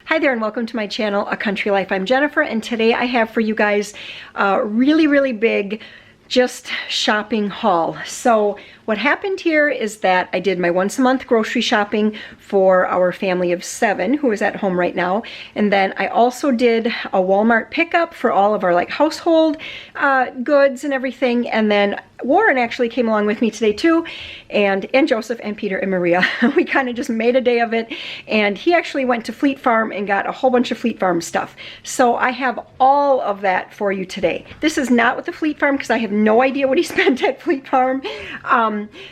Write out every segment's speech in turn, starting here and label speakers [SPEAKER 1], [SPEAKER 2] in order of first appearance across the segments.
[SPEAKER 1] Hi there and welcome to my channel, A Country Life. I'm Jennifer and today I have for you guys a really big just shopping haul. So what happened here is that I did my once a month grocery shopping for our family of 7 who is at home right now, and then I also did a Walmart pickup for all of our like household goods and everything, and then Warren actually came along with me today too, and Joseph and Peter and Maria. We kind of just made a day of it, and he actually went to Fleet Farm and got a whole bunch of Fleet Farm stuff. So I have all of that for you today. This is not with the Fleet Farm because I have no idea what he spent at Fleet Farm.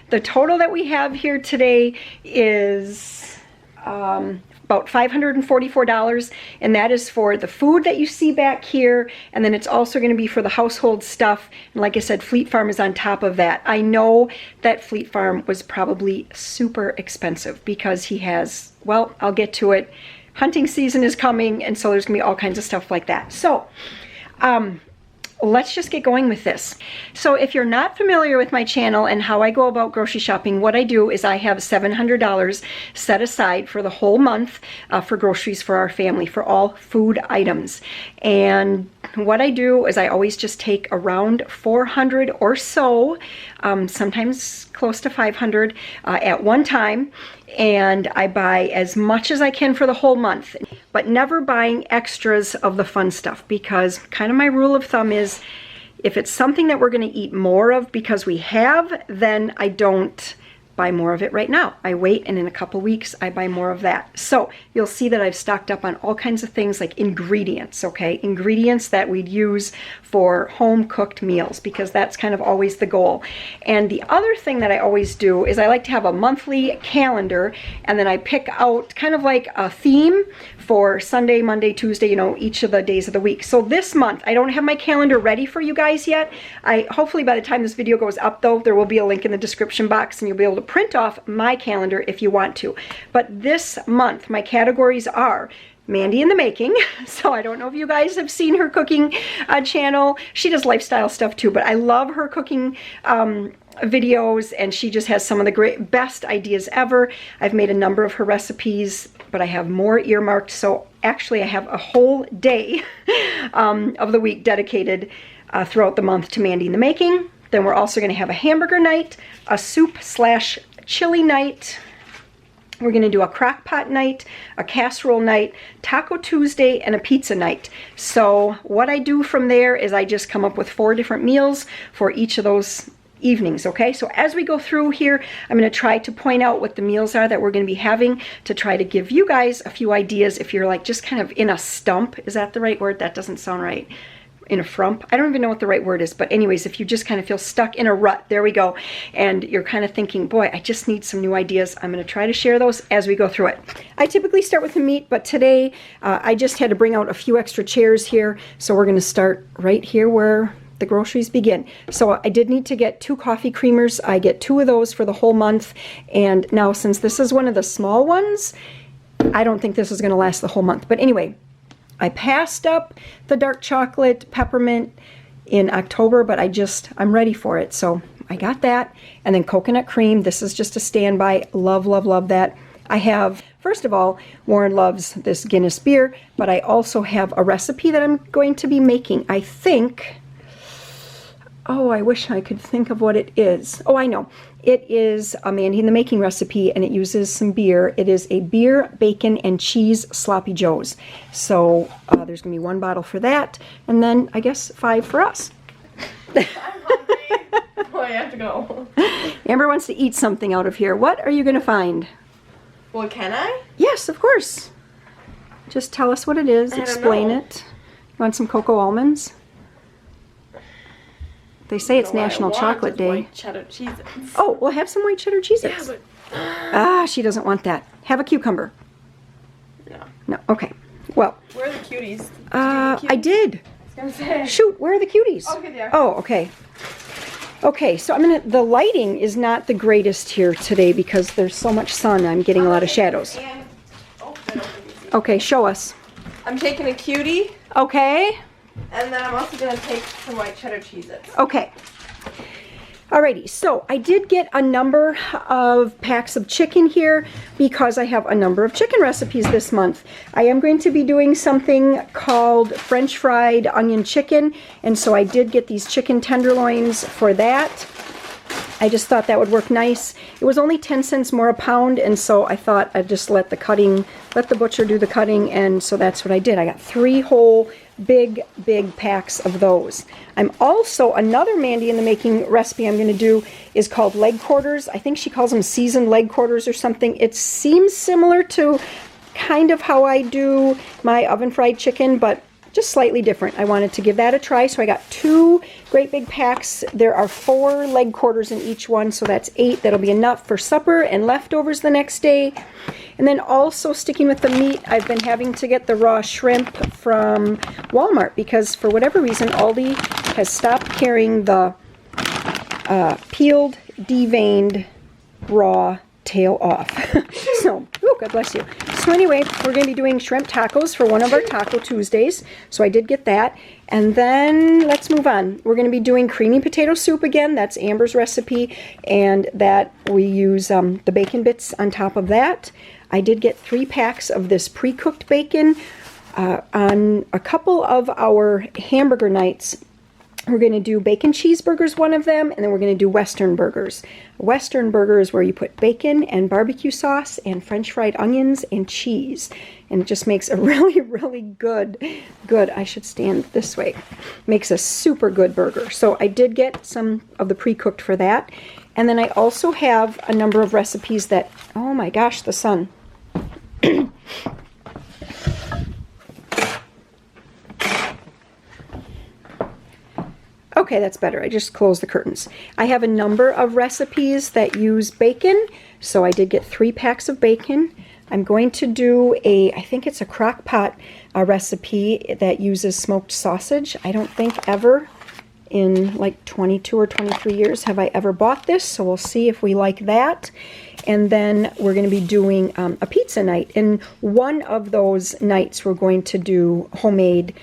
[SPEAKER 1] The total that we have here today is about $544, and that is for the food that you see back here, and then it's also going to be for the household stuff, and like I said, Fleet Farm is on top of that. I know that Fleet Farm was probably super expensive because he has, well, I'll get to it, hunting season is coming, and so there's gonna be all kinds of stuff like that. So let's just get going with this. So if you're not familiar with my channel and how I go about grocery shopping, what I do is I have $700 set aside for the whole month for groceries for our family, for all food items. And what I do is I always just take around 400 or so, sometimes close to 500 at one time, and I buy as much as I can for the whole month, but never buying extras of the fun stuff, because kind of my rule of thumb is if it's something that we're going to eat more of because we have, then I don't buy more of it right now. I wait, and in a couple weeks I buy more of that. So you'll see that I've stocked up on all kinds of things like ingredients, okay? Ingredients that we'd use for home cooked meals, because that's kind of always the goal. And the other thing that I always do is I like to have a monthly calendar, and then I pick out kind of like a theme for Sunday, Monday, Tuesday, you know, each of the days of the week. So this month, I don't have my calendar ready for you guys yet. Hopefully by the time this video goes up though, there will be a link in the description box and you'll be able to print off my calendar if you want to. But this month, my categories are Mandy in the Making. So I don't know if you guys have seen her cooking channel. She does lifestyle stuff too, but I love her cooking videos, and she just has some of the best ideas ever. I've made a number of her recipes, but I have more earmarked, so actually I have a whole day of the week dedicated throughout the month to Mandy in the Making. Then we're also going to have a hamburger night, a soup/chili night. We're going to do a crock pot night, a casserole night, Taco Tuesday, and a pizza night. So what I do from there is I just come up with 4 different meals for each of those evenings, okay? So as we go through here, I'm going to try to point out what the meals are that we're going to be having to try to give you guys a few ideas if you're like just kind of in a stump. Is that the right word? That doesn't sound right. In a frump? I don't even know what the right word is, but anyways, if you just kind of feel stuck in a rut, there we go, and you're kind of thinking, boy, I just need some new ideas, I'm going to try to share those as we go through it. I typically start with the meat, but today I just had to bring out a few extra chairs here, so we're going to start right here where the groceries begin. So I did need to get 2 coffee creamers. I get 2 of those for the whole month, and now since this is one of the small ones, I don't think this is going to last the whole month. But anyway, I passed up the dark chocolate peppermint in October, but I'm ready for it. So I got that. And then coconut cream. This is just a standby. Love that. I have, first of all, Warren loves this Guinness beer, but I also have a recipe that I'm going to be making. I think, oh, I wish I could think of what it is. Oh, I know. It is a Mandy in the Making recipe, and it uses some beer. It is a beer, bacon, and cheese sloppy joes. So there's going to be 1 bottle for that, and then I guess 5 for us.
[SPEAKER 2] I'm hungry. Boy, I have to go.
[SPEAKER 1] Amber wants to eat something out of here. What are you going to find?
[SPEAKER 2] Well, can I?
[SPEAKER 1] Yes, of course. Just tell us what it is. Explain it. You want some cocoa almonds? They say it's National Chocolate Day.
[SPEAKER 2] White cheddar Cheez-Its.
[SPEAKER 1] Oh, we'll have some white cheddar Cheez-Its.
[SPEAKER 2] Yeah, but
[SPEAKER 1] she doesn't want that. Have a cucumber.
[SPEAKER 2] no.
[SPEAKER 1] No, okay. Well,
[SPEAKER 2] Where are the cuties?
[SPEAKER 1] I did.
[SPEAKER 2] I was gonna say.
[SPEAKER 1] Shoot, where are the cuties?
[SPEAKER 2] Oh, here they are.
[SPEAKER 1] Oh, okay. Okay, so the lighting is not the greatest here today because there's so much sun. I'm getting a lot of shadows. Okay, show us.
[SPEAKER 2] I'm taking a cutie.
[SPEAKER 1] Okay.
[SPEAKER 2] And then I'm also going to take some white cheddar Cheez-Its.
[SPEAKER 1] Okay. Alrighty, so I did get a number of packs of chicken here because I have a number of chicken recipes this month. I am going to be doing something called French fried onion chicken, and so I did get these chicken tenderloins for that. I just thought that would work nice. It was only 10 cents more a pound, and so I thought I'd just let the butcher do the cutting, and so that's what I did. I got 3 whole big packs of those. I'm also, another Mandy in the Making recipe I'm going to do is called leg quarters. I think she calls them seasoned leg quarters or something. It seems similar to kind of how I do my oven fried chicken, but just slightly different. I wanted to give that a try, so I got 2 great big packs. There are 4 leg quarters in each one, so that's 8. That'll be enough for supper and leftovers the next day. And then also, sticking with the meat, I've been having to get the raw shrimp from Walmart because for whatever reason Aldi has stopped carrying the peeled, deveined, raw tail off. So, ooh, God bless you. So anyway, we're going to be doing shrimp tacos for one of our Taco Tuesdays. So I did get that. And then let's move on. We're going to be doing creamy potato soup again. That's Amber's recipe. And that we use the bacon bits on top of that. I did get 3 packs of this pre-cooked bacon. On a couple of our hamburger nights, we're going to do bacon cheeseburgers, one of them, and then we're going to do Western burgers. A Western burger is where you put bacon and barbecue sauce and French fried onions and cheese. And it just makes a really good, I should stand this way, makes a super good burger. So I did get some of the pre-cooked for that. And then I also have a number of recipes that, oh my gosh, the sun. Okay, that's better. I just closed the curtains. I have a number of recipes that use bacon, so I did get 3 packs of bacon. I'm going to do I think it's a crock pot recipe that uses smoked sausage. I don't think ever in like 22 or 23 years have I ever bought this, so we'll see if we like that. And then we're going to be doing a pizza night. And one of those nights we're going to do homemade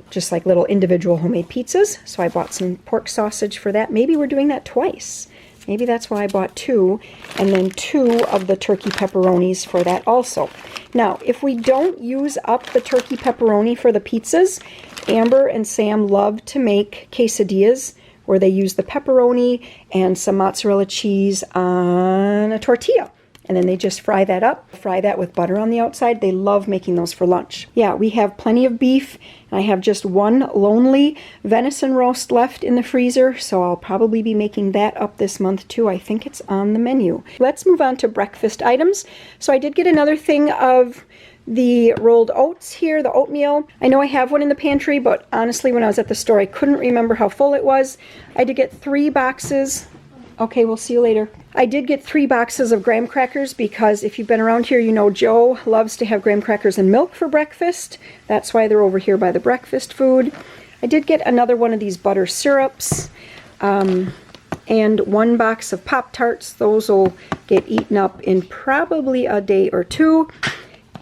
[SPEAKER 1] just like little individual homemade pizzas. So I bought some pork sausage for that. Maybe we're doing that twice. Maybe that's why I bought 2. And then 2 of the turkey pepperonis for that also. Now, if we don't use up the turkey pepperoni for the pizzas, Amber and Sam love to make quesadillas where they use the pepperoni and some mozzarella cheese on a tortilla. And then they just fry that up, fry that with butter on the outside. They love making those for lunch. Yeah, we have plenty of beef, and I have just 1 lonely venison roast left in the freezer, so I'll probably be making that up this month too. I think it's on the menu. Let's move on to breakfast items. So I did get another thing of the rolled oats here, the oatmeal. I know I have one in the pantry, but honestly, when I was at the store, I couldn't remember how full it was. I did get 3 boxes. Okay, we'll see you later. I did get 3 boxes of graham crackers because if you've been around here, you know Joe loves to have graham crackers and milk for breakfast. That's why they're over here by the breakfast food. I did get another one of these butter syrups and 1 box of Pop-Tarts. Those will get eaten up in probably a day or 2.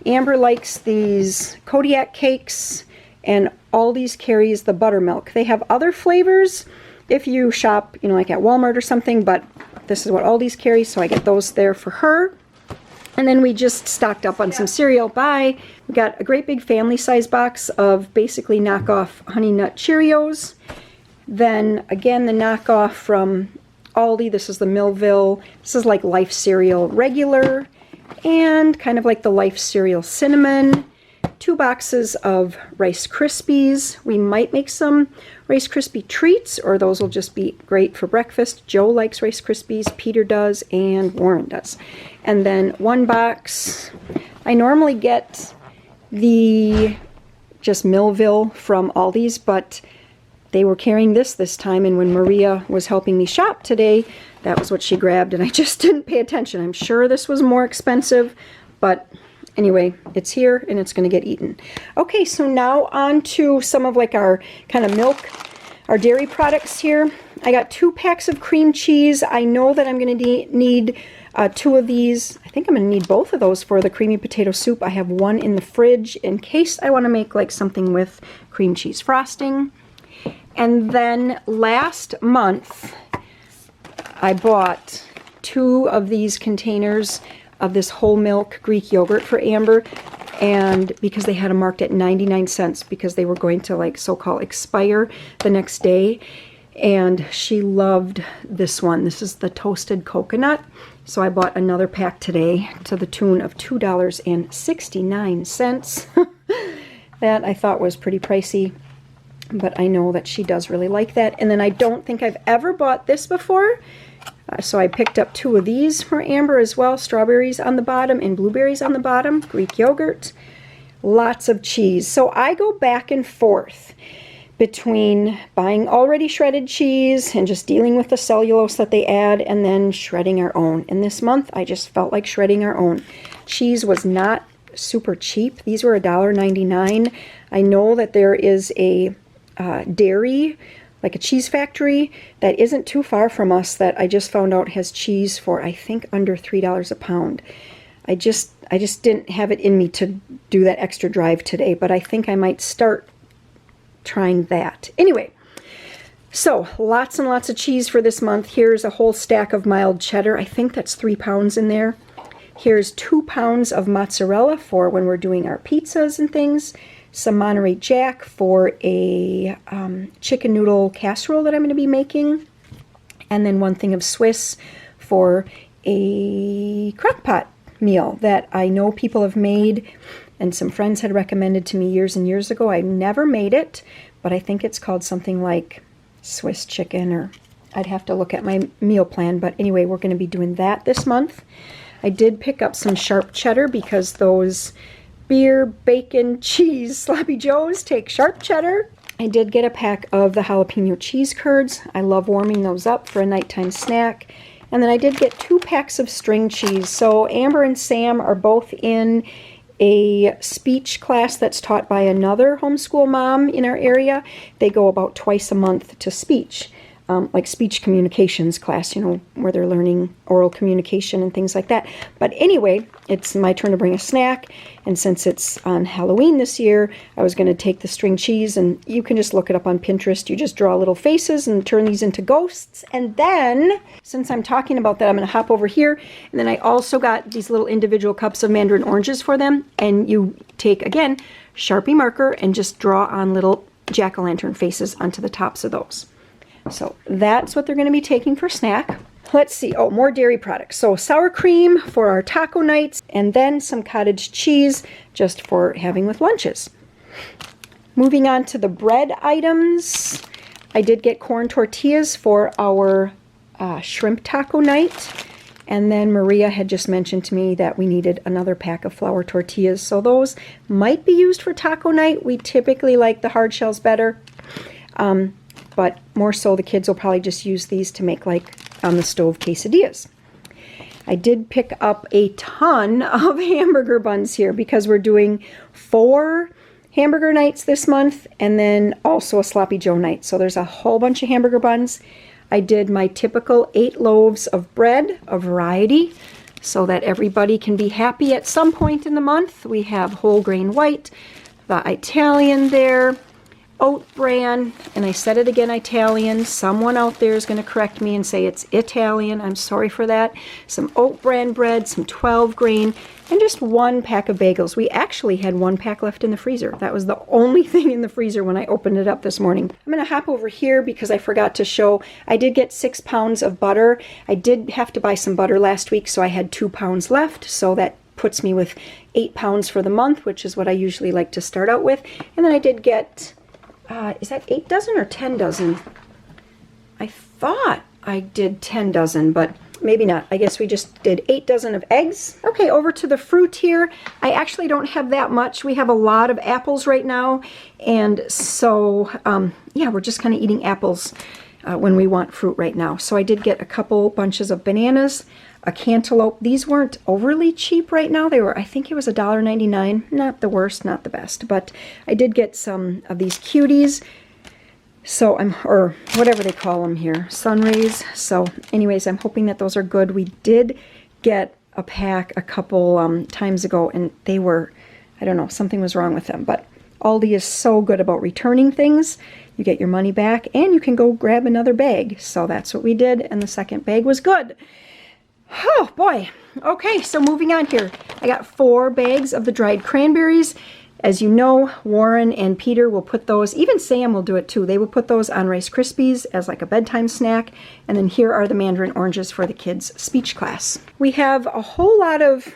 [SPEAKER 1] Amber likes these Kodiak cakes, and Aldi's carries the buttermilk. They have other flavors if you shop, you know, like at Walmart or something, but this is what Aldi's carries, so I get those there for her. And then we just stocked up on some cereal. Bye! We got a great big family size box of basically knockoff Honey Nut Cheerios. Then again, the knockoff from Aldi. This is the Millville. This is like Life Cereal regular and kind of like the Life Cereal Cinnamon. 2 boxes of Rice Krispies. We might make some Rice Krispie treats, or those will just be great for breakfast. Joe likes Rice Krispies, Peter does, and Warren does. And then 1 box. I normally get the just Millville from Aldi's, but they were carrying this time, and when Maria was helping me shop today, that was what she grabbed, and I just didn't pay attention. I'm sure this was more expensive, but anyway, it's here and it's going to get eaten. Okay, so now on to some of like our kind of milk, our dairy products here. I got 2 packs of cream cheese. I know that I'm going to need 2 of these. I think I'm going to need both of those for the creamy potato soup. I have 1 in the fridge in case I want to make like something with cream cheese frosting. And then last month, I bought 2 of these containers of this whole milk Greek yogurt for Amber, and because they had them marked at 99 cents because they were going to like so-called expire the next day, and she loved this one. This is the toasted coconut, so I bought another pack today to the tune of $2.69. That I thought was pretty pricey, but I know that she does really like that. And then I don't think I've ever bought this before, so I picked up 2 of these for Amber as well. Strawberries on the bottom and blueberries on the bottom. Greek yogurt. Lots of cheese. So I go back and forth between buying already shredded cheese and just dealing with the cellulose that they add, and then shredding our own. And this month I just felt like shredding our own. Cheese was not super cheap. These were $1.99. I know that there is a dairy, like a cheese factory that isn't too far from us, that I just found out has cheese for I think under $3 a pound. I just didn't have it in me to do that extra drive today, but I think I might start trying that. Anyway, so lots and lots of cheese for this month. Here's a whole stack of mild cheddar. I think that's 3 pounds in there. Here's 2 pounds of mozzarella for when we're doing our pizzas and things. Some Monterey Jack for a chicken noodle casserole that I'm going to be making. And then 1 thing of Swiss for a crock pot meal that I know people have made, and some friends had recommended to me years and years ago. I never made it, but I think it's called something like Swiss chicken, or I'd have to look at my meal plan. But anyway, we're going to be doing that this month. I did pick up some sharp cheddar because those beer, bacon, cheese Sloppy Joes take sharp cheddar. I did get a pack of the jalapeno cheese curds. I love warming those up for a nighttime snack. And then I did get 2 packs of string cheese. So Amber and Sam are both in a speech class that's taught by another homeschool mom in our area. They go about twice a month to speech. Like speech communications class, you know, where they're learning oral communication and things like that. But anyway, it's my turn to bring a snack, and since it's on Halloween this year, I was going to take the string cheese, and you can just look it up on Pinterest. You just draw little faces and turn these into ghosts. And then, since I'm talking about that, I'm going to hop over here, and then I also got these little individual cups of mandarin oranges for them, and you take, again, Sharpie marker and just draw on little jack-o'-lantern faces onto the tops of those. So that's what they're going to be taking for snack. Let's see. Oh, more dairy products. So sour cream for our taco nights, and then some cottage cheese just for having with lunches. Moving on to the bread items. I did get corn tortillas for our shrimp taco night. And then Maria had just mentioned to me that we needed another pack of flour tortillas. So those might be used for taco night. We typically like the hard shells better. But more so the kids will probably just use these to make like on the stove quesadillas. I did pick up a ton of hamburger buns here because we're doing 4 hamburger nights this month and then also a Sloppy Joe night. So there's a whole bunch of hamburger buns. I did my typical 8 loaves of bread, a variety, so that everybody can be happy at some point in the month. We have whole grain white, the Italian there, oat bran, and I said it again, Italian. Someone out there is going to correct me and say it's Italian. I'm sorry for that. Some oat bran bread, some 12 grain, and just 1 pack of bagels. We actually had 1 pack left in the freezer. That was the only thing in the freezer when I opened it up this morning. I'm going to hop over here because I forgot to show. I did get 6 pounds of butter. I did have to buy some butter last week, so I had 2 pounds left. So that puts me with 8 pounds for the month, which is what I usually like to start out with. And then I did get... is that 8 dozen or 10 dozen? I thought I did 10 dozen, but maybe not. I guess we just did 8 dozen of eggs. Okay, over to the fruit here. I actually don't have that much. We have a lot of apples right now, and so yeah, we're just kind of eating apples when we want fruit right now. So I did get a couple bunches of bananas, a cantaloupe. These weren't overly cheap right now. They were, I think it was $1.99. Not the worst, not the best, but I did get some of these cuties. So or whatever they call them here, sunrays. So anyways, I'm hoping that those are good. We did get a pack a couple times ago, and they were, I don't know, something was wrong with them, but Aldi is so good about returning things. You get your money back and you can go grab another bag. So that's what we did, and the second bag was good. Oh boy. Okay, so moving on here. I got 4 bags of the dried cranberries. As you know, Warren and Peter will put those, even Sam will do it too. They will put those on Rice Krispies as like a bedtime snack. And then here are the mandarin oranges for the kids' speech class. We have a whole lot of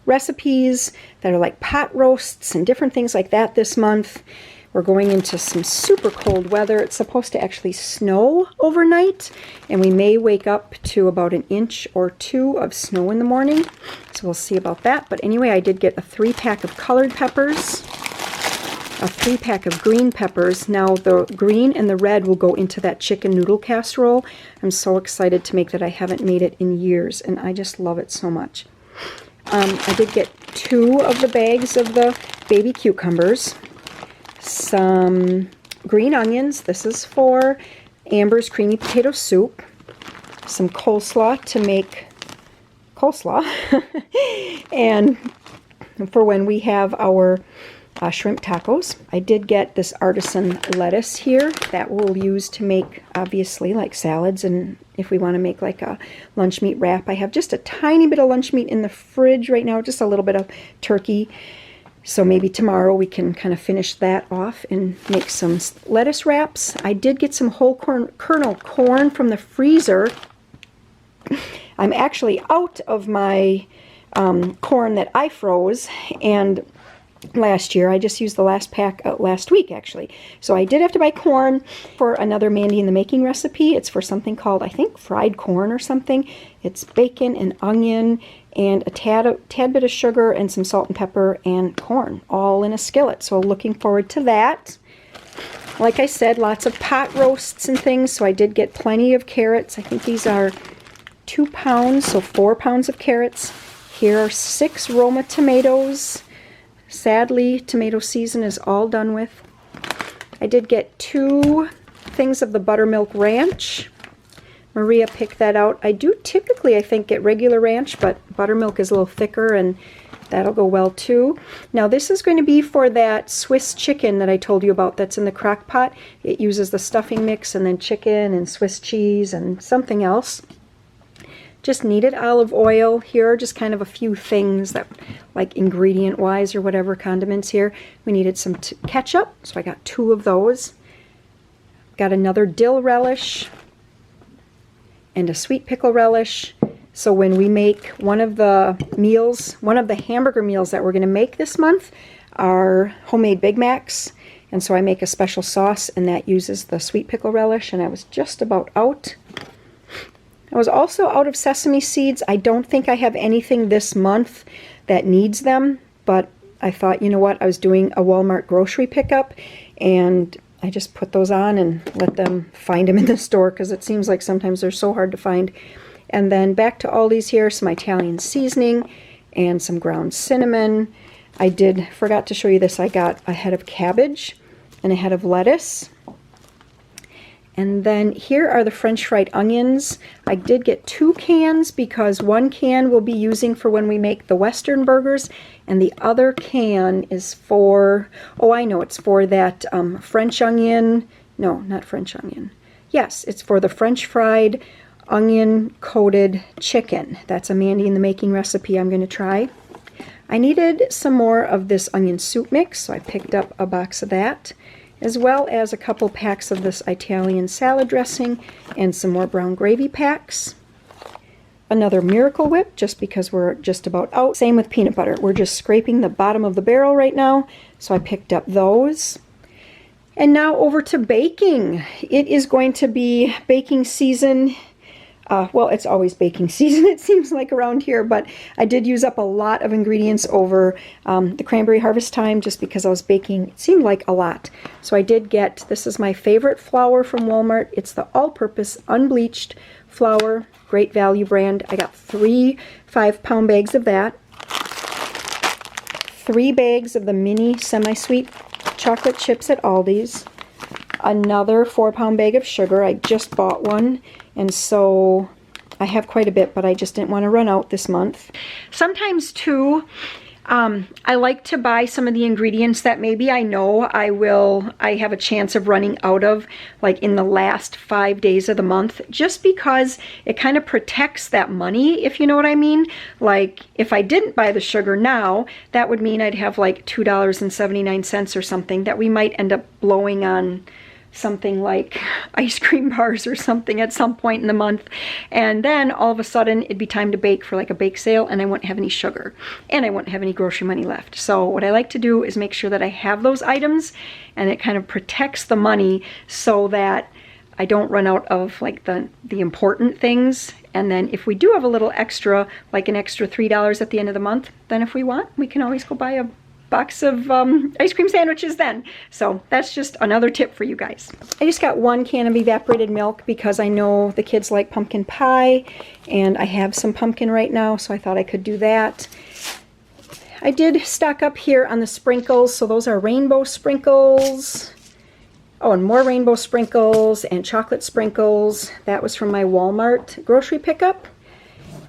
[SPEAKER 1] recipes that are like pot roasts and different things like that this month. We're going into some super cold weather. It's supposed to actually snow overnight, and we may wake up to about 1 or 2 inches of snow in the morning. So we'll see about that. But anyway, I did get a 3-pack of colored peppers, a 3-pack of green peppers. Now the green and the red will go into that chicken noodle casserole. I'm so excited to make that. I haven't made it in years, and I just love it so much. I did get 2 of the bags of the baby cucumbers. Some green onions. This is for Amber's creamy potato soup. Some coleslaw to make coleslaw. And for when we have our shrimp tacos. I did get this artisan lettuce here that we'll use to make, obviously, like salads, and if we want to make like a lunch meat wrap. I have just a tiny bit of lunch meat in the fridge right now, just a little bit of turkey. So maybe tomorrow we can kind of finish that off and make some lettuce wraps. I did get some whole kernel corn from the freezer. I'm actually out of my corn that I froze, and last year I just used the last pack last week actually. So I did have to buy corn for another Mandy in the Making recipe. It's for something called, I think, fried corn or something. It's bacon and onion and a tad bit of sugar and some salt and pepper and corn, all in a skillet. So looking forward to that. Like I said, lots of pot roasts and things, so I did get plenty of carrots. I think these are 2 pounds, so 4 pounds of carrots. Here are 6 Roma tomatoes. Sadly, tomato season is all done with. I did get 2 things of the buttermilk ranch. Maria picked that out. I do typically, I think, get regular ranch, but buttermilk is a little thicker, and that'll go well too. Now this is going to be for that Swiss chicken that I told you about that's in the crock pot. It uses the stuffing mix and then chicken and Swiss cheese and something else. Just needed olive oil. Here are just kind of a few things that, like ingredient wise or whatever, condiments here. We needed some ketchup, so I got 2 of those. Got another dill relish and a sweet pickle relish. So when we make one of the meals, one of the hamburger meals that we're going to make this month are homemade Big Macs. And so I make a special sauce, and that uses the sweet pickle relish, and I was just about out. I was also out of sesame seeds. I don't think I have anything this month that needs them, but I thought, you know what, I was doing a Walmart grocery pickup, and I just put those on and let them find them in the store, because it seems like sometimes they're so hard to find. And then back to Aldi's here, some Italian seasoning and some ground cinnamon. I forgot to show you this. I got a head of cabbage and a head of lettuce. And then here are the French fried onions. I did get 2 cans because 1 can we'll be using for when we make the Western burgers, and the other can is for, oh, I know, it's for that French onion. No, not French onion. Yes, it's for the French fried onion coated chicken. That's a Mandy in the Making recipe I'm going to try. I needed some more of this onion soup mix, so I picked up a box of that, as well as a couple packs of this Italian salad dressing and some more brown gravy packs. Another Miracle Whip, just because we're just about out. Same with peanut butter. We're just scraping the bottom of the barrel right now, so I picked up those. And now over to baking. It is going to be baking season. Well, it's always baking season, it seems like, around here, but I did use up a lot of ingredients over the cranberry harvest time, just because I was baking, it seemed like a lot. So I did get, this is my favorite flour from Walmart. It's the all-purpose unbleached flour, great value brand. I got 3 5-pound bags of that, 3 bags of the mini semi-sweet chocolate chips at Aldi's, another 4-pound bag of sugar. I just bought one, and so I have quite a bit, but I just didn't want to run out this month. Sometimes too, I like to buy some of the ingredients that maybe I know I have a chance of running out of, like in the last 5 days of the month, just because it kind of protects that money, if you know what I mean. Like if I didn't buy the sugar now, that would mean I'd have like $2.79 or something that we might end up blowing on something like ice cream bars or something at some point in the month, and then all of a sudden it'd be time to bake for like a bake sale, and I wouldn't have any sugar and I wouldn't have any grocery money left. So what I like to do is make sure that I have those items, and it kind of protects the money so that I don't run out of like the important things. And then if we do have a little extra, like an extra $3 at the end of the month, then if we want, we can always go buy a box of ice cream sandwiches then. So that's just another tip for you guys. I just got 1 can of evaporated milk because I know the kids like pumpkin pie, and I have some pumpkin right now, so I thought I could do that. I did stock up here on the sprinkles, so those are rainbow sprinkles. Oh, and more rainbow sprinkles and chocolate sprinkles. That was from my Walmart grocery pickup.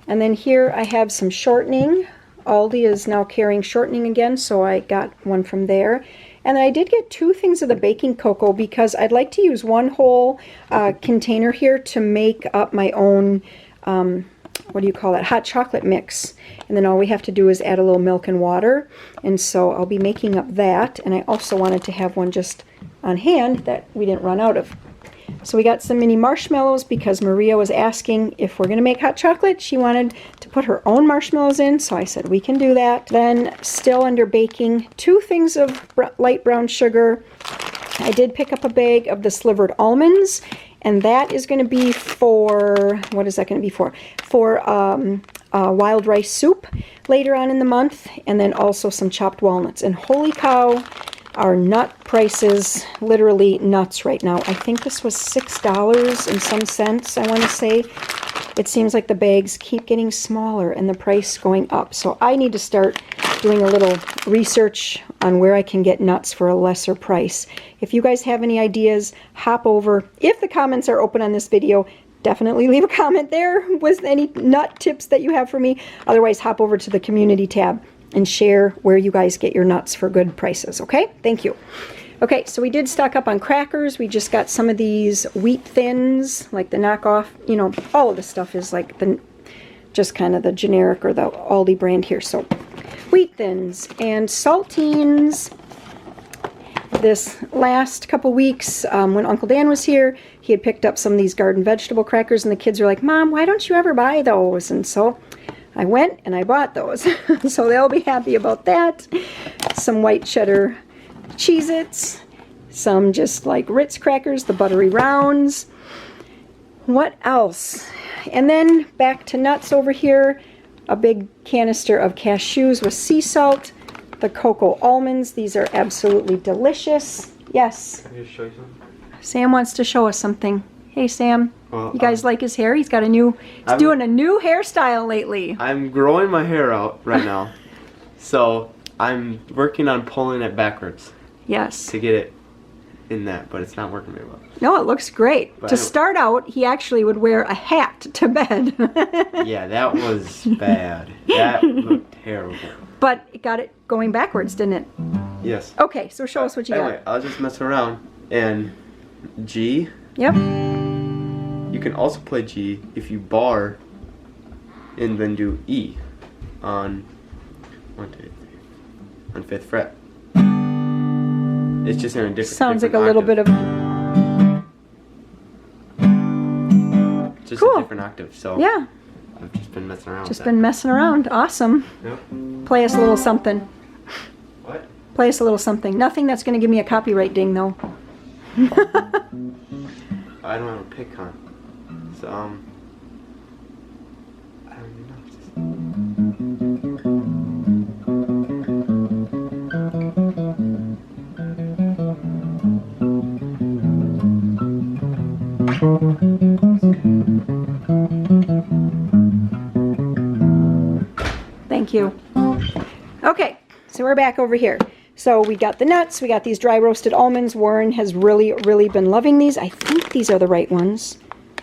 [SPEAKER 1] And then here I have some shortening. Aldi is now carrying shortening again, so I got one from there. And I did get 2 things of the baking cocoa because I'd like to use one whole container here to make up my own, what do you call it, hot chocolate mix. And then all we have to do is add a little milk and water. And so I'll be making up that. And I also wanted to have one just on hand that we didn't run out of. So we got some mini marshmallows because Maria was asking if we're going to make hot chocolate. She wanted to put her own marshmallows in, so I said we can do that. Then still under baking, 2 things of light brown sugar. I did pick up a bag of the slivered almonds, and that is going to be for, what is that going to be for? For wild rice soup later on in the month, and then also some chopped walnuts. And holy cow, our nut prices, literally nuts right now. I think this was $6 and some cents, I want to say. It seems like the bags keep getting smaller and the price going up. So I need to start doing a little research on where I can get nuts for a lesser price. If you guys have any ideas, hop over. If the comments are open on this video, definitely leave a comment there with any nut tips that you have for me. Otherwise, hop over to the community tab and share where you guys get your nuts for good prices, okay? Thank you. Okay, so we did stock up on crackers. We just got some of these wheat thins, like the knockoff, you know, all of the stuff is like the, just kind of the generic or the Aldi brand here. So wheat thins and saltines. This last couple weeks, when Uncle Dan was here, he had picked up some of these garden vegetable crackers, and the kids were like, Mom, why don't you ever buy those? And so I went and I bought those. So they'll be happy about that. Some white cheddar Cheez-Its, some just like Ritz crackers, the buttery rounds. What else? And then back to nuts over here. A big canister of cashews with sea salt. The cocoa almonds. These are absolutely delicious. Yes.
[SPEAKER 3] Can I just show you something?
[SPEAKER 1] Sam wants to show us something. Hey, Sam.
[SPEAKER 3] Well,
[SPEAKER 1] you guys like his hair? He's got a new, he's doing a new hairstyle lately.
[SPEAKER 3] I'm growing my hair out right now. So I'm working on pulling it backwards
[SPEAKER 1] Yes.
[SPEAKER 3] to get it in that, but it's not working very well.
[SPEAKER 1] No, it looks great.
[SPEAKER 3] But
[SPEAKER 1] To
[SPEAKER 3] anyway.
[SPEAKER 1] start out, he actually would wear a hat to bed.
[SPEAKER 3] Yeah, that was bad. That looked terrible.
[SPEAKER 1] But it got it going backwards, didn't it?
[SPEAKER 3] Yes.
[SPEAKER 1] Okay, so show us what you
[SPEAKER 3] Anyway, I'll just mess around. And G,
[SPEAKER 1] got. Yep.
[SPEAKER 3] you can also play G if you bar and then do E on 1, 2, 3, on 5th fret. It's just in a different.
[SPEAKER 1] Sounds like a
[SPEAKER 3] different
[SPEAKER 1] little bit
[SPEAKER 3] octave.
[SPEAKER 1] of...
[SPEAKER 3] Just
[SPEAKER 1] Cool.
[SPEAKER 3] a different octave. So
[SPEAKER 1] Yeah,
[SPEAKER 3] I've just been messing around.
[SPEAKER 1] just
[SPEAKER 3] with
[SPEAKER 1] been messing around. Awesome.
[SPEAKER 3] that. Yep.
[SPEAKER 1] Play us a little something.
[SPEAKER 3] What?
[SPEAKER 1] Play us a little something. Nothing that's going to give me a copyright ding, though.
[SPEAKER 3] I don't have a pick on. So I don't know.
[SPEAKER 1] Thank you. Okay, so we're back over here. So we got the nuts, we got these dry roasted almonds. Warren has really, really been loving these. I think these are the right ones.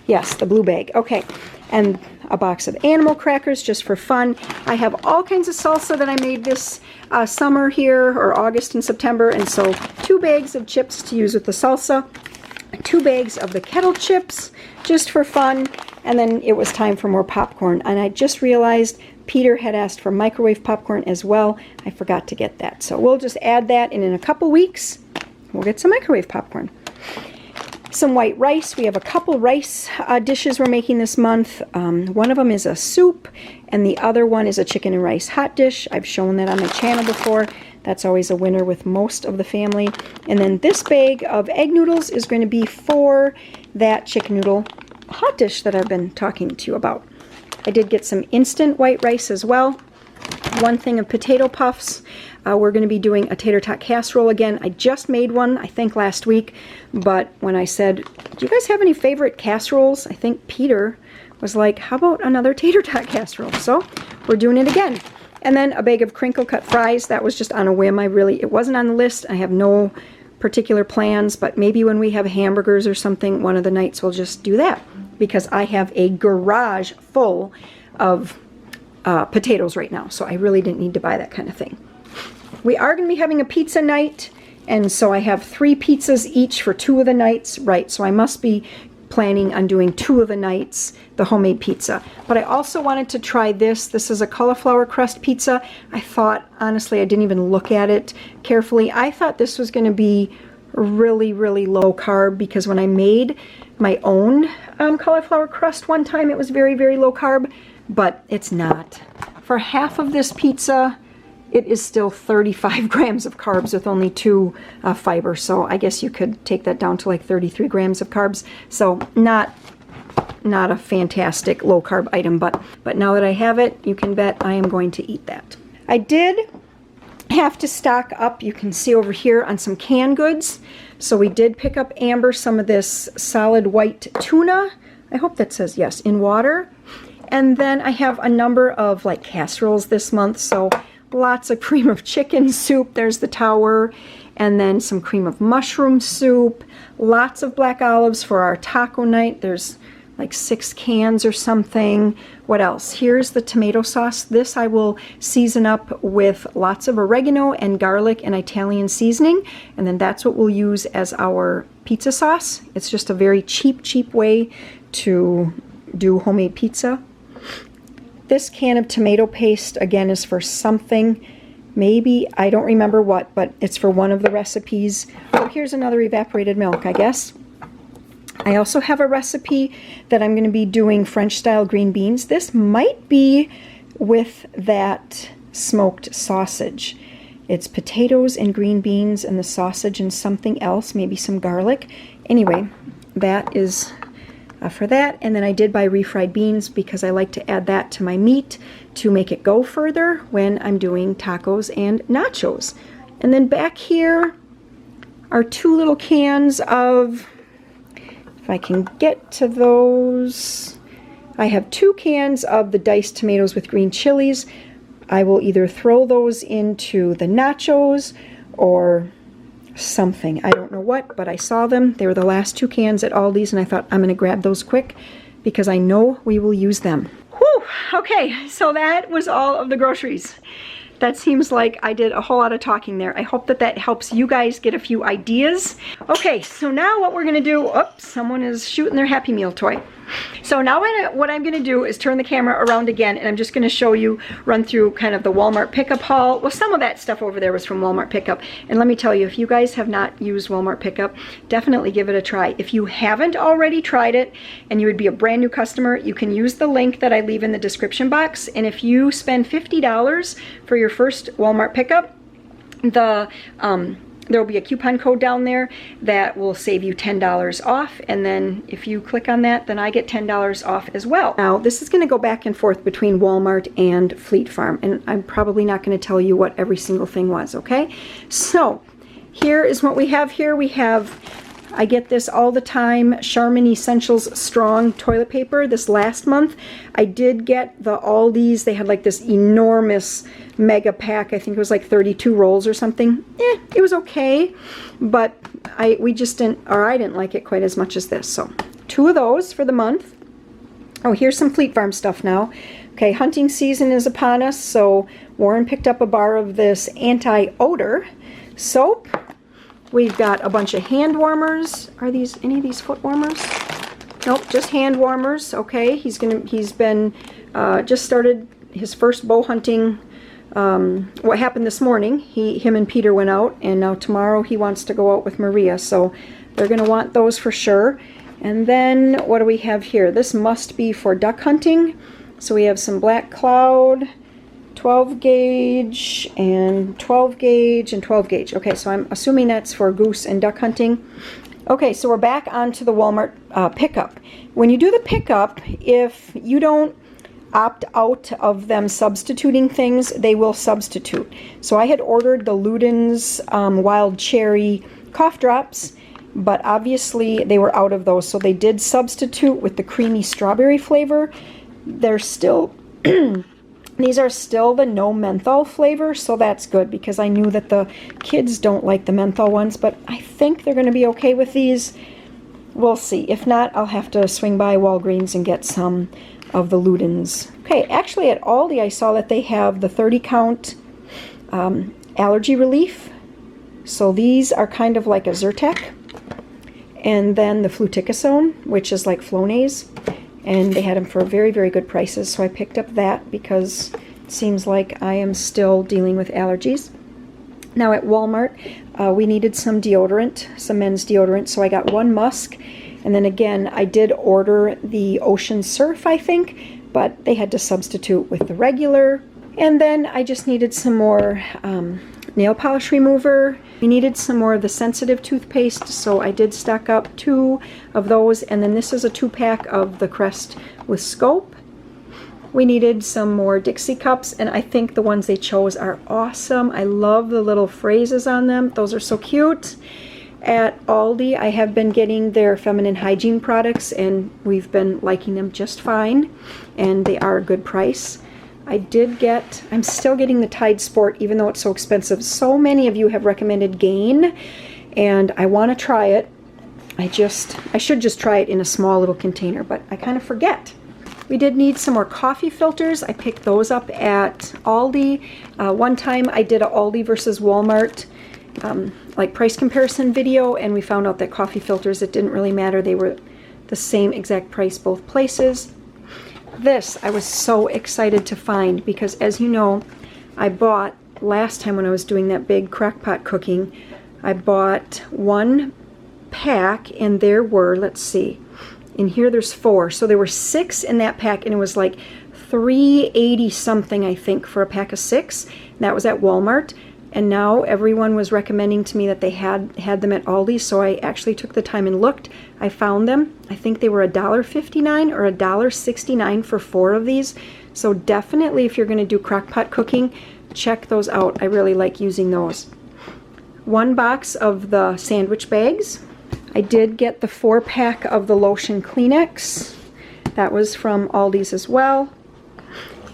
[SPEAKER 1] Yes, the blue bag. Okay, and a box of animal crackers just for fun. I have all kinds of salsa that I made this summer here, or August and September, and so 2 bags of chips to use with the salsa, 2 bags of the kettle chips just for fun, and then it was time for more popcorn. And I just realized Peter had asked for microwave popcorn as well. I forgot to get that. So we'll just add that, and in a couple weeks, we'll get some microwave popcorn. Some white rice. We have a couple rice dishes we're making this month. One of them is a soup, and the other one is a chicken and rice hot dish. I've shown that on my channel before. That's always a winner with most of the family. And then this bag of egg noodles is going to be for that chicken noodle hot dish that I've been talking to you about. I did get some instant white rice as well. 1 thing of potato puffs. We're going to be doing a tater tot casserole again. I just made one, I think, last week. But when I said, do you guys have any favorite casseroles? I think Peter was like, how about another tater tot casserole? So we're doing it again. And then a bag of crinkle cut fries. That was just on a whim. It wasn't on the list. I have no particular plans, but maybe when we have hamburgers or something, one of the nights we'll just do that, because I have a garage full of potatoes right now, so I really didn't need to buy that kind of thing. We are going to be having a pizza night, and so I have 3 pizzas each for 2 of the nights, right? So I must be planning on doing 2 of the nights, the homemade pizza. But I also wanted to try this. This is a cauliflower crust pizza. I thought, honestly, I didn't even look at it carefully. I thought this was going to be really, really low carb, because when I made my own cauliflower crust one time, it was very, very low carb, but it's not. For half of this pizza, it is still 35 grams of carbs with only 2 fiber. So I guess you could take that down to like 33 grams of carbs. So not a fantastic low carb item, but now that I have it, you can bet I am going to eat that. I did have to stock up, you can see over here, on some canned goods. So we did pick up Amber some of this solid white tuna. I hope that says yes, in water. And then I have a number of like casseroles this month. So lots of cream of chicken soup, there's the tower, and then some cream of mushroom soup, lots of black olives for our taco night. There's like 6 cans or something. What else? Here's the tomato sauce. This I will season up with lots of oregano and garlic and Italian seasoning, and then that's what we'll use as our pizza sauce. It's just a very cheap way to do homemade pizza. This can of tomato paste, again, is for something. Maybe, I don't remember what, but it's for one of the recipes. Oh, here's another evaporated milk, I guess. I also have a recipe that I'm going to be doing French-style green beans. This might be with that smoked sausage. It's potatoes and green beans and the sausage and something else, maybe some garlic. Anyway, that is for that. And then I did buy refried beans because I like to add that to my meat to make it go further when I'm doing tacos and nachos. And then back here are 2 little cans of, if I can get to those, I have 2 cans of the diced tomatoes with green chilies. I will either throw those into the nachos or something. I don't know what, but I saw them. They were the last 2 cans at Aldi's, and I thought I'm going to grab those quick because I know we will use them. Whew! Okay, so that was all of the groceries. That seems like I did a whole lot of talking there. I hope that that helps you guys get a few ideas. Okay, so now what we're going to do, oops, someone is shooting their Happy Meal toy. So now what I'm going to do is turn the camera around again, and I'm just going to show you, run through kind of the Walmart pickup haul. Well, some of that stuff over there was from Walmart pickup. And let me tell you, if you guys have not used Walmart pickup, definitely give it a try. If you haven't already tried it and you would be a brand new customer, you can use the link that I leave in the description box. And if you spend $50 for your first Walmart pickup, there will be a coupon code down there that will save you $10 off, and then if you click on that, then I get $10 off as well. Now, this is going to go back and forth between Walmart and Fleet Farm, and I'm probably not going to tell you what every single thing was, okay? So, here is what we have here. We have, I get this all the time, Charmin Essentials Strong toilet paper. This last month, I did get the Aldi's. They had like this enormous mega pack. I think it was like 32 rolls or something. It was okay, but I didn't like it quite as much as this. So 2 of those for the month. Oh, here's some Fleet Farm stuff now. Okay, hunting season is upon us, so Warren picked up a bar of this anti-odor soap. We've got a bunch of hand warmers. Are these any of these foot warmers? Nope, just hand warmers. Okay, he's been just started his first bow hunting. What happened this morning? Him and Peter went out, and now tomorrow he wants to go out with Maria. So they're going to want those for sure. And then what do we have here? This must be for duck hunting. So we have some Black Cloud, 12 gauge, and 12 gauge, and 12 gauge. Okay, so I'm assuming that's for goose and duck hunting. Okay, so we're back onto the Walmart pickup. When you do the pickup, if you don't opt out of them substituting things, they will substitute. So I had ordered the Luden's Wild Cherry cough drops, but obviously they were out of those, so they did substitute with the creamy strawberry flavor. They're still these are still the no menthol flavor, so that's good because I knew that the kids don't like the menthol ones, but I think they're going to be okay with these. We'll see. If not, I'll have to swing by Walgreens and get some of the Luden's. Okay, actually at Aldi I saw that they have the 30 count allergy relief. So these are kind of like a Zyrtec. And then the fluticasone, which is like Flonase. And they had them for very, very good prices. So I picked up that because it seems like I am still dealing with allergies. Now at Walmart, we needed some deodorant, some men's deodorant. So I got one Musk. And then again, I did order the Ocean Surf, I think, but they had to substitute with the regular. And then I just needed some more nail polish remover. We needed some more of the sensitive toothpaste, so I did stock up 2 of those. And then this is a 2-pack of the Crest with Scope. We needed some more Dixie cups, and I think the ones they chose are awesome. I love the little phrases on them. Those are so cute. At Aldi, I have been getting their feminine hygiene products, and we've been liking them just fine, and they are a good price. I'm still getting the Tide Sport, even though it's so expensive. So many of you have recommended Gain, and I want to try it. I should just try it in a small little container, but I kind of forget. We did need some more coffee filters. I picked those up at Aldi. One time I did a Aldi versus Walmart like price comparison video, and we found out that coffee filters, it didn't really matter. They were the same exact price both places. This I was so excited to find because, as you know, I bought last time when I was doing that big crockpot cooking, I bought 1 pack, and there were, let's see, in here there's 4, so there were 6 in that pack, and it was like $3.80 something, I think, for a pack of 6. That was at Walmart. And now everyone was recommending to me that they had them at Aldi, so I actually took the time and looked. I found them. I think they were $1.59 or $1.69 for 4 of these. So definitely, if you're going to do crockpot cooking, check those out. I really like using those. 1 box of the sandwich bags. I did get the 4-pack of the lotion Kleenex. That was from Aldi's as well.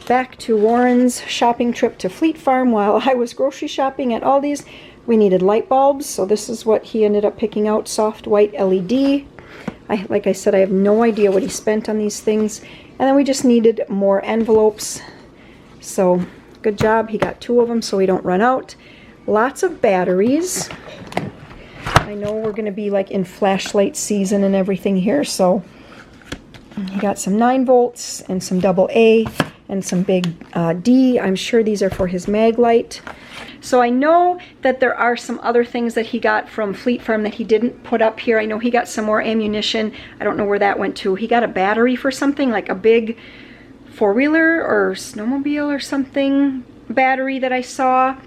[SPEAKER 1] Back to Warren's shopping trip to Fleet Farm while I was grocery shopping at Aldi's. We needed light bulbs, so this is what he ended up picking out, soft white LED. Like I said, I have no idea what he spent on these things. And then we just needed more envelopes. So good job, he got 2 of them so we don't run out. Lots of batteries. I know we're going to be like in flashlight season and everything here, so he got some 9 volts and some AA. And some big D. I'm sure these are for his mag light. So I know that there are some other things that he got from Fleet Farm that he didn't put up here. I know he got some more ammunition. I don't know where that went to. He got a battery for something, like a big 4-wheeler or snowmobile or something battery that I saw.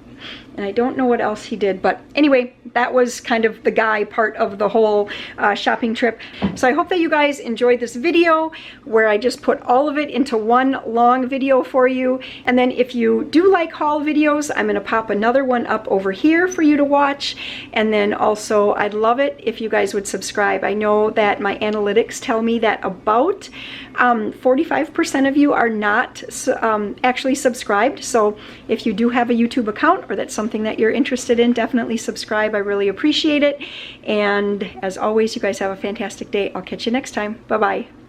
[SPEAKER 1] And I don't know what else he did, but anyway, that was kind of the guy part of the whole shopping trip. So I hope that you guys enjoyed this video where I just put all of it into one long video for you. And then if you do like haul videos, I'm going to pop another one up over here for you to watch. And then also, I'd love it if you guys would subscribe. I know that my analytics tell me that about 45% of you are not actually subscribed. So if you do have a YouTube account or that's something that you're interested in, definitely subscribe. I really appreciate it. And as always, you guys have a fantastic day. I'll catch you next time. Bye-bye.